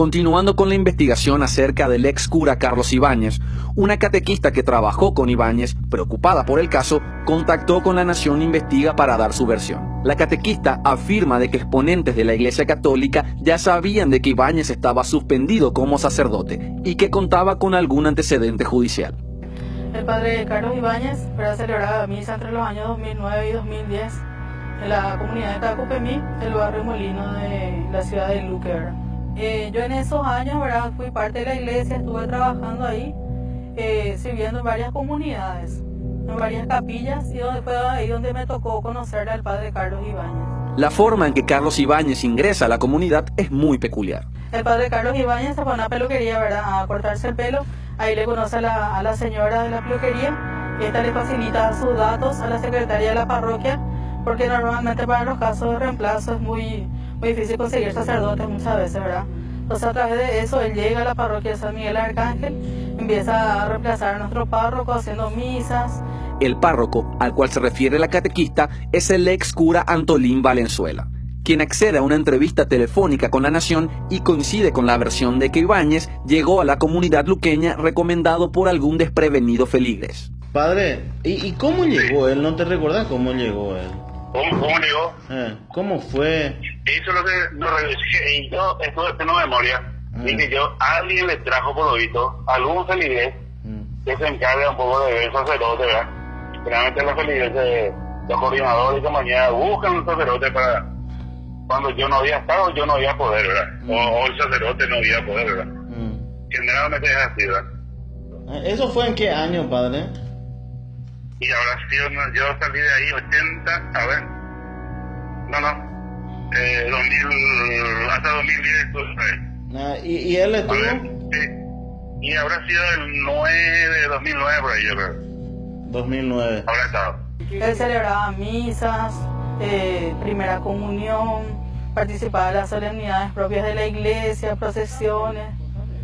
Continuando con la investigación acerca del ex cura Carlos Ibáñez, una catequista que trabajó con Ibáñez, preocupada por el caso, contactó con La Nación Investiga para dar su versión. La catequista afirma de que exponentes de la Iglesia Católica ya sabían de que Ibáñez estaba suspendido como sacerdote y que contaba con algún antecedente judicial. El padre Carlos Ibáñez celebraba misa entre los años 2009 y 2010 en la comunidad de Tacupemí, el barrio Molino de la ciudad de Luque, ¿verdad? Yo en esos años, ¿verdad?, fui parte de la iglesia, estuve trabajando ahí, sirviendo en varias comunidades, en varias capillas, y fue ahí donde me tocó conocer al padre Carlos Ibáñez. La forma en que Carlos Ibáñez ingresa a la comunidad es muy peculiar. El padre Carlos Ibáñez se fue a una peluquería, ¿verdad?, a cortarse el pelo. Ahí le conoce a la señora de la peluquería, y esta le facilita sus datos a la secretaria de la parroquia, porque normalmente para los casos de reemplazo es muy difícil conseguir sacerdotes muchas veces, ¿verdad? Entonces a través de eso él llega a la parroquia de San Miguel Arcángel, empieza a reemplazar a nuestro párroco haciendo misas. El párroco al cual se refiere la catequista es el ex cura Antolín Valenzuela, quien accede a una entrevista telefónica con La Nación y coincide con la versión de que Ibáñez llegó a la comunidad luqueña recomendado por algún desprevenido feligres. Padre, ¿y cómo llegó él? ¿No te recuerdas cómo llegó él? ¿Cómo llegó? ¿Cómo fue? Hizo lo que no revisé, y yo estuve haciendo memoria, y que alguien le trajo por lo visto algún feligrés que se encarga un poco de ver sacerdote, ¿verdad? Generalmente los feligreses, los coordinadores y compañía buscan un sacerdote para cuando yo no había estado, yo no había poder, ¿verdad? O el sacerdote no había poder, ¿verdad? Generalmente es así, ¿verdad? ¿Eso fue en qué año, padre? Y ahora sí, yo salí de ahí 80, a ver, 2000, hasta 2010 estuve ahí. ¿Y él estuvo? Sí. Y habrá sido el 2009 por ahí, yo creo. 2009. Habrá estado. Él celebraba misas, primera comunión, participaba de las solemnidades propias de la iglesia, procesiones,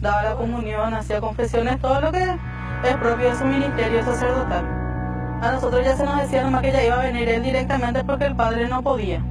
daba la comunión, hacía confesiones, todo lo que es propio de su ministerio sacerdotal. A nosotros ya se nos decía nomás que ya iba a venir él directamente porque el padre no podía.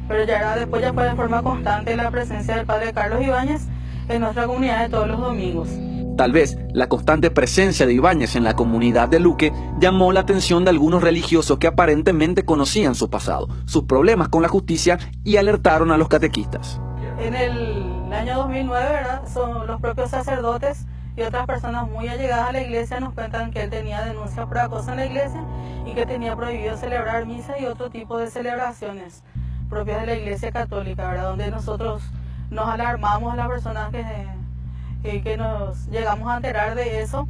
Pero después ya fue de forma constante la presencia del padre Carlos Ibáñez en nuestra comunidad de todos los domingos. Tal vez la constante presencia de Ibáñez en la comunidad de Luque llamó la atención de algunos religiosos que aparentemente conocían su pasado, sus problemas con la justicia y alertaron a los catequistas. En el año 2009, ¿verdad?, son los propios sacerdotes y otras personas muy allegadas a la iglesia nos cuentan que él tenía denuncias por acoso en la iglesia y que tenía prohibido celebrar misa y otro tipo de celebraciones propias de la iglesia católica, ¿verdad?, donde nosotros nos alarmamos a las personas que nos llegamos a enterar de eso,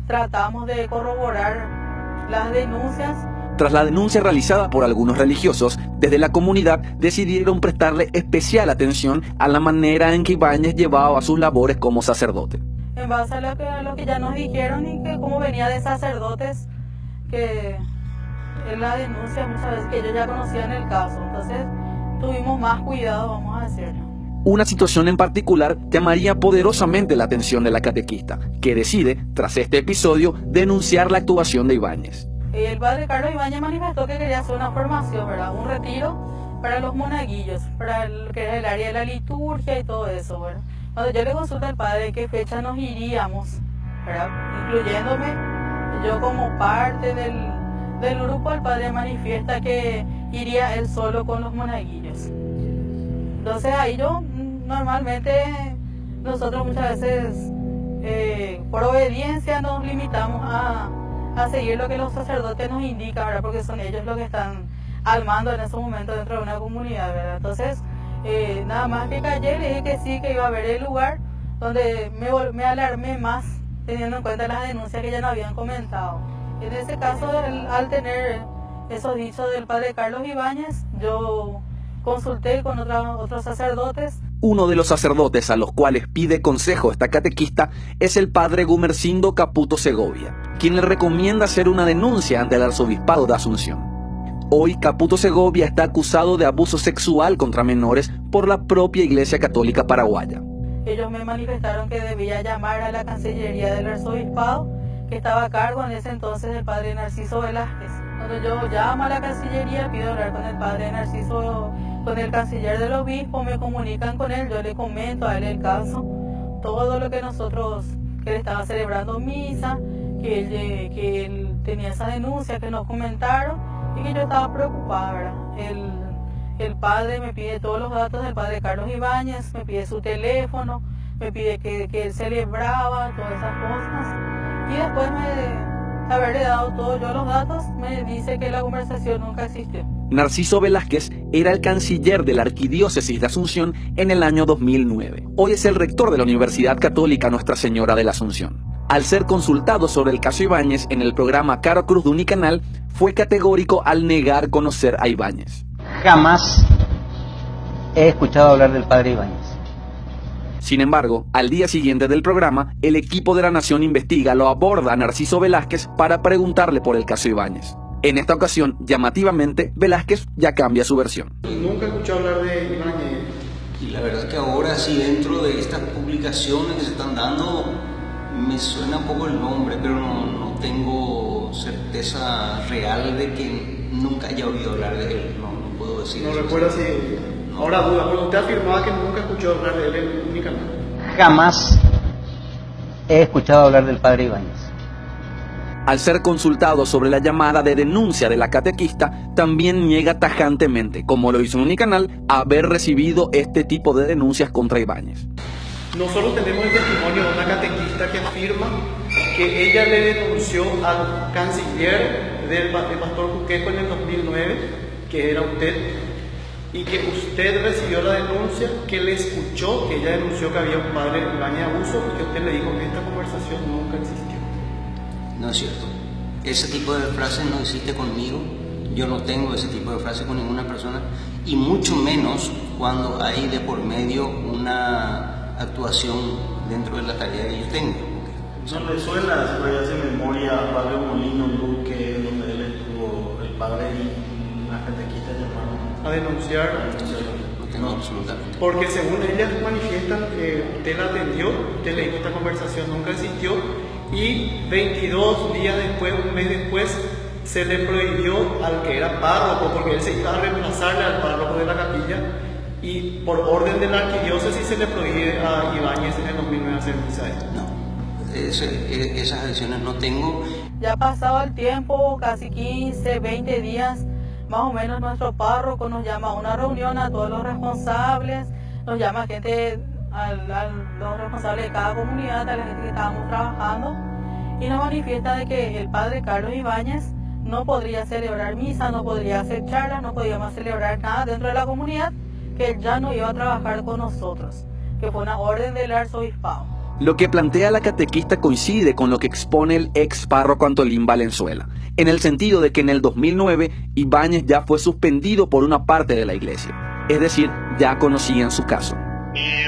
tratamos de corroborar las denuncias. Tras la denuncia realizada por algunos religiosos, desde la comunidad decidieron prestarle especial atención a la manera en que Ibáñez llevaba sus labores como sacerdote. En base a lo que ya nos dijeron y que como venía de sacerdotes, que en la denuncia muchas veces que ellos ya conocían el caso, entonces tuvimos más cuidado, vamos a decirlo. Una situación en particular llamaría poderosamente la atención de la catequista, que decide, tras este episodio, denunciar la actuación de Ibáñez. El padre Carlos Ibáñez manifestó que quería hacer una formación, ¿verdad?, un retiro para los monaguillos, para lo que es el área de la liturgia y todo eso, ¿verdad? Cuando yo le consulto al padre qué fecha nos iríamos, ¿verdad?, incluyéndome yo como parte del grupo, el padre manifiesta que iría él solo con los monaguillos. Entonces ahí normalmente nosotros muchas veces por obediencia nos limitamos a seguir lo que los sacerdotes nos indican, ¿verdad?, porque son ellos los que están al mando en esos momentos dentro de una comunidad, ¿verdad? Entonces nada más que callé, le dije que sí, que iba a ver el lugar, donde me alarmé más teniendo en cuenta las denuncias que ya nos habían comentado. En ese caso, al tener esos dichos del padre Carlos Ibáñez, yo consulté con otros sacerdotes. Uno de los sacerdotes a los cuales pide consejo esta catequista es el padre Gumersindo Caputo Segovia, quien le recomienda hacer una denuncia ante el arzobispado de Asunción. Hoy Caputo Segovia está acusado de abuso sexual contra menores por la propia Iglesia Católica Paraguaya. Ellos me manifestaron que debía llamar a la Cancillería del Arzobispado, que estaba a cargo en ese entonces del padre Narciso Velázquez. Cuando yo llamo a la Cancillería, pido hablar con el padre Narciso con el canciller del obispo, me comunican con él, yo le comento a él el caso, todo lo que nosotros, que él estaba celebrando misa, que él tenía esa denuncia que nos comentaron y que yo estaba preocupada, ¿verdad? El padre me pide todos los datos del padre Carlos Ibáñez, me pide su teléfono, me pide que él celebraba, todas esas cosas. Y después de haberle dado todos yo los datos, me dice que la conversación nunca existió. Narciso Velázquez era el canciller de la Arquidiócesis de Asunción en el año 2009. Hoy es el rector de la Universidad Católica Nuestra Señora de la Asunción. Al ser consultado sobre el caso Ibáñez en el programa Caro Cruz de Unicanal, fue categórico al negar conocer a Ibáñez. Jamás he escuchado hablar del padre Ibáñez. Sin embargo, al día siguiente del programa, el equipo de La Nación Investiga lo aborda a Narciso Velázquez para preguntarle por el caso Ibáñez. En esta ocasión, llamativamente, Velázquez ya cambia su versión. Nunca escuché hablar de Ibáñez. Y la verdad que ahora sí, dentro de estas publicaciones que se están dando, me suena un poco el nombre, pero no tengo certeza real de que nunca haya oído hablar de él. No puedo decir. No eso. recuerda si... Ahora duda, porque usted afirmaba que nunca escuchó hablar de él en Unicanal. Jamás he escuchado hablar del padre Ibáñez. Al ser consultado sobre la llamada de denuncia de la catequista, también niega tajantemente, como lo hizo en Unicanal, haber recibido este tipo de denuncias contra Ibáñez. Nosotros tenemos el testimonio de una catequista que afirma que ella le denunció al canciller del pastor Juquejo en el 2009, que era usted, y que usted recibió la denuncia, que le escuchó, que ella denunció que había un padre Ibáñez de abuso y que usted le dijo que esta conversación nunca existió. No es cierto. Ese tipo de frase no existe conmigo. Yo no tengo ese tipo de frase con ninguna persona, y mucho menos cuando hay de por medio una actuación dentro de la tarea que yo tengo. ¿No le suena, si puede hacer memoria, a Pablo Molino Luque, donde él estuvo, el padre y la catequista llamaron a denunciar? No tengo absolutamente. Porque según ellas manifiestan que usted la atendió, usted le dijo esta conversación nunca existió, y 22 días después, un mes después, se le prohibió al que era párroco, porque él se iba a reemplazarle al párroco de la capilla, y por orden de la arquidiócesis se le prohíbe a Ibáñez en el 2009 hacer misa. No, esas acciones no tengo. Ya ha pasado el tiempo, casi 15, 20 días, más o menos nuestro párroco nos llama a una reunión a todos los responsables, nos llama a gente, a los responsables de cada comunidad, a la gente que estábamos trabajando, y nos manifiesta de que el padre Carlos Ibáñez no podría celebrar misa, no podría hacer charlas, no podíamos celebrar nada dentro de la comunidad, que él ya no iba a trabajar con nosotros, que fue una orden del arzobispado. Lo que plantea la catequista coincide con lo que expone el ex párroco Antolín Valenzuela, en el sentido de que en el 2009 Ibáñez ya fue suspendido por una parte de la iglesia, es decir, ya conocían su caso. Y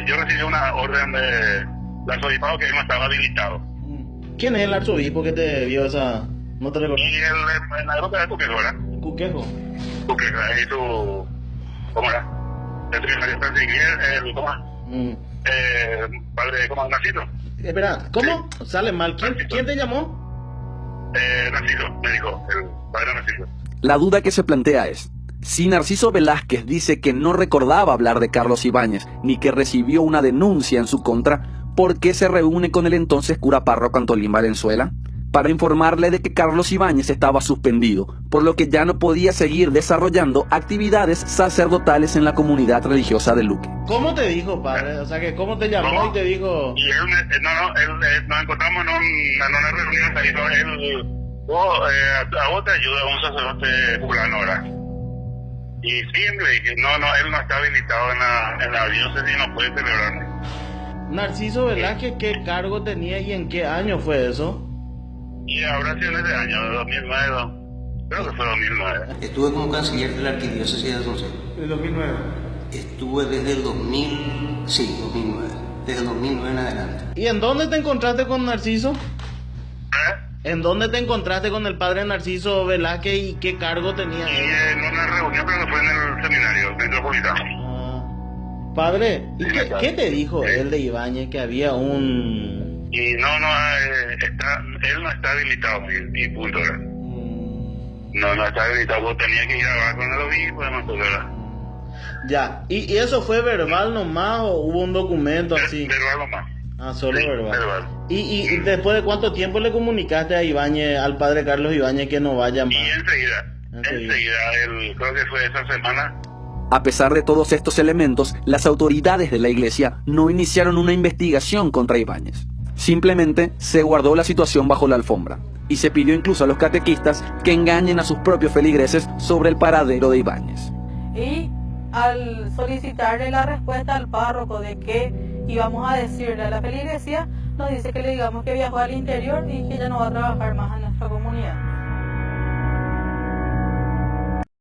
yo recibí una orden del arzobispado que él no estaba habilitado. ¿Quién es el arzobispo que te dio esa? ¿No te recuerdas? Y el nagro de Cuquejo, ¿verdad? Cuquejo. Cuquejo, ahí tu... ¿Cómo era? El secretario canciller, ¿cómo es? Padre, ¿cómo? Narciso. Espera, ¿cómo? Sí. Sale mal. ¿Quién te llamó? Narciso, me dijo, el padre Narciso. La duda que se plantea es, si Narciso Velázquez dice que no recordaba hablar de Carlos Ibáñez, ni que recibió una denuncia en su contra, ¿por qué se reúne con el entonces cura párroco Antolín Valenzuela? Para informarle de que Carlos Ibáñez estaba suspendido, por lo que ya no podía seguir desarrollando actividades sacerdotales en la comunidad religiosa de Luque. ¿Cómo te dijo, padre? O sea, que ¿cómo te llamó ¿Cómo? y te dijo? Y él nos encontramos en una reunión, ahí él, a vos te ayuda un sacerdote fulano, ¿verdad? Y siempre dije, no, él no está habilitado en la diócesis y no puede celebrar. Narciso Velázquez, ¿qué cargo tenía y en qué año fue eso? Y habrá sido en ese año, de 2009, creo que fue 2009. Estuve como canciller de la Arquidiócesis de Asunción. El 2009. Estuve desde el 2009, desde el 2009 en adelante. ¿Y en dónde te encontraste con Narciso? ¿En dónde te encontraste con el padre Narciso Velázquez y qué cargo tenía? Y en una reunión, creo que fue en el seminario metropolitano. Padre, ¿y qué te dijo él de Ibáñez? Que había un... Y él no está habilitado, y punto, ¿verdad? No está habilitado, vos tenías que ir a hablar con el obispo, además, ¿verdad? Ya, ¿y eso fue verbal nomás o hubo un documento así? Verbal nomás. Ah, solo Sí, verbal. verbal. ¿Y después de cuánto tiempo le comunicaste a Ibáñez, al padre Carlos Ibáñez, que no vaya más? Y enseguida, creo que fue esa semana. A pesar de todos estos elementos, las autoridades de la iglesia no iniciaron una investigación contra Ibáñez. Simplemente se guardó la situación bajo la alfombra y se pidió incluso a los catequistas que engañen a sus propios feligreses sobre el paradero de Ibáñez. Y al solicitarle la respuesta al párroco de qué íbamos a decirle a la feligresía, nos dice que le digamos que viajó al interior y que ya no va a trabajar más en nuestra comunidad.